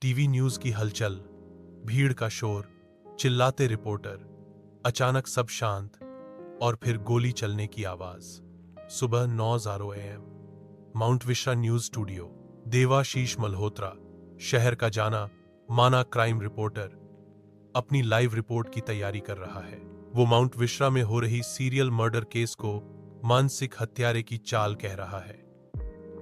TV news की हलचल, भीड़ का शोर, चिल्लाते रिपोर्टर, अचानक सब शांत और फिर गोली चलने की आवाज। सुबह 9:00 AM, mount Vishra news studio. Devashish Malhotra, शहर का जाना माना क्राइम रिपोर्टर, अपनी लाइव रिपोर्ट की तैयारी कर रहा है। वो माउंट विश्रा में हो रही सीरियल मर्डर केस को मानसिक हत्यारे की चाल कह रहा है।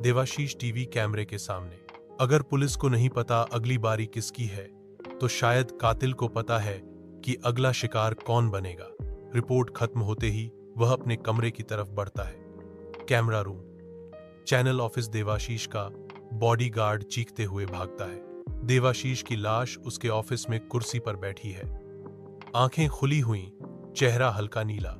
देवाशीष टीवी कैमरे के सामने। अगर पुलिस को नहीं पता अगली बारी किसकी है, तो शायद कातिल को पता है कि अगला शिकार कौन बनेगा। रिपोर्ट खत्म होते ही वह अपने कमरे की तरफ बढ़ता है। Camera room, channel office. Debashish का बॉडीगार्ड चीखते हुए भागता है। देवाशीष की लाश उसके ऑफिस में कुर्सी पर बैठी है, आंखें खुली हुई, चेहरा हल्का नीला।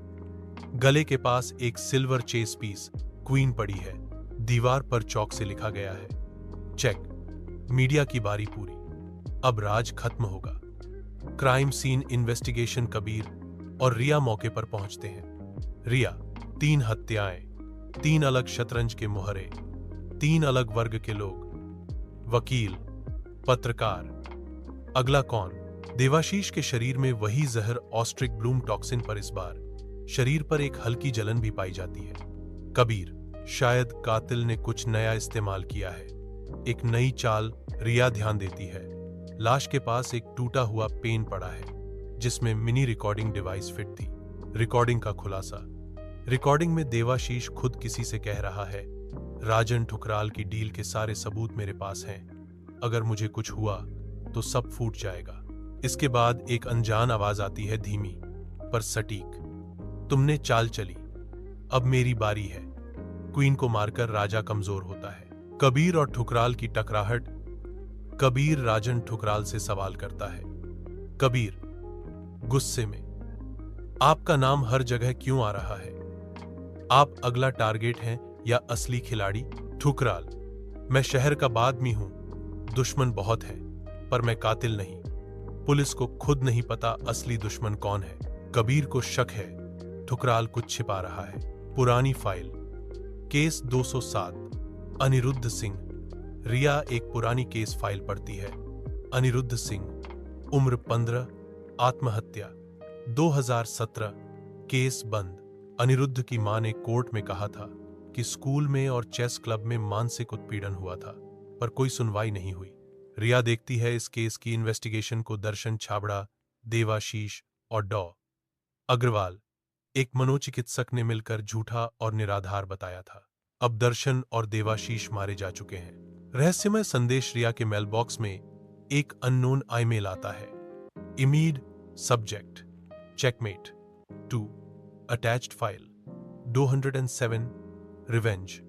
गले के पास एक सिल्वर चेस पीस क्वीन पड़ी है। दीवार पर चौक से लिखा गया है, चेक। मीडिया की बारी पूरी। अब राज खत्म होगा। Crime scene investigation. कबीर और रिया मौके पर पहुंचते हैं। रिया, 3 हत्याएं, 3 अलग शतरंज के मोहरे, 3 अलग वर्ग के लोग, वकील, पत्रकार। अगला कौन? देवाशीष के शरीर में वही जहर ऑस्ट्रिक ब्लूम टॉक्सिन, पर इस बार शरीर पर एक हल्की जलन भी पाई जाती है। कबीर, शायद कातिल ने कुछ नया इस्तेमाल किया है, एक नई चाल। रिया ध्यान देती है। लाश के पास एक टूटा हुआ पेन पड़ा है, जिसमें मिनी रिकॉर्डिंग डिवाइस फिट थी। रिकॉर्डिंग का खुलासा। रिकॉर्डिंग में देवाशीष खुद किसी से कह रहा है, राजन ठुकराल की डील के सारे सबूत मेरे पास हैं। अगर मुझे कुछ हुआ तो सब फूट जाएगा। इसके बाद एक अनजान आवाज आती है, धीमी पर सटीक, तुमने चाल चली, अब मेरी बारी है। क्वीन को मारकर राजा कमजोर होता है। कबीर और ठुकराल की टकराहट। कबीर राजन ठुकराल से सवाल करता है। कबीर गुस्से में, आपका नाम हर जगह क्यों आ रहा है? आप अगला टारगेट हैं या असली खिलाड़ी? ठुकराल, मैं शहर का आदमी हूं, दुश्मन बहुत है, पर मैं कातिल नहीं। पुलिस को खुद नहीं पता असली दुश्मन कौन है। कबीर को शक है ठुकराल कुछ छिपा रहा है। पुरानी फाइल, केस 207, अनिरुद्ध सिंह। रिया एक पुरानी केस फाइल पढ़ती है। अनिरुद्ध सिंह, उम्र 15, आत्महत्या, 2017, केस बंद। अनिरुद्ध की मां ने कोर्ट में कहा था कि स्कूल में और चेस क्लब में मानसिक उत्पीड़न हुआ था, पर कोई सुनवाई नहीं हुई। रिया देखती है इस केस की इन्वेस्टिगेशन को। दर्शन छाबड़ा, देवाशीष और डॉ. अग्रवाल, एक मनोचिकित्सक ने मिलकर झूठा और निराधार बताया था। अब दर्शन और देवाशीष मारे जा चुके हैं। रहस्यमय संदेश। रिया के मेलबॉक्स में एक अननोन ईमेल आता है। इमीड, subject, checkmate 2, attached file 207, revenge,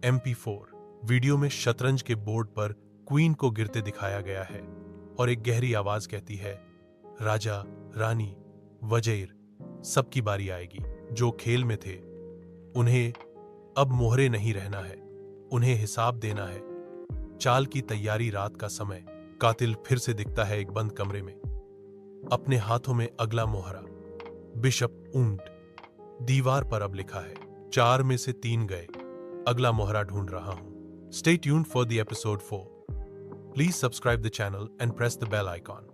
MP4। Video में शतरंज के बोर्ड पर क्वीन को गिरते दिखाया गया है और एक गहरी आवाज कहती है, राजा, रानी, वजीर, सबकी बारी आएगी। जो खेल में थे, उन्हें अब मोहरे नहीं रहना है, उन्हें हिसाब देना है। चाल की तैयारी। रात का समय। कातिल फिर से दिखता है एक बंद कमरे में, अपने हाथों में अगला मोहरा, बिशप ऊंट। दीवार पर अब लिखा है, 4 में से 3 गए, अगला मोहरा ढूंढ रहा हूं। Stay tuned for the episode 4। Please subscribe the channel and press the bell icon.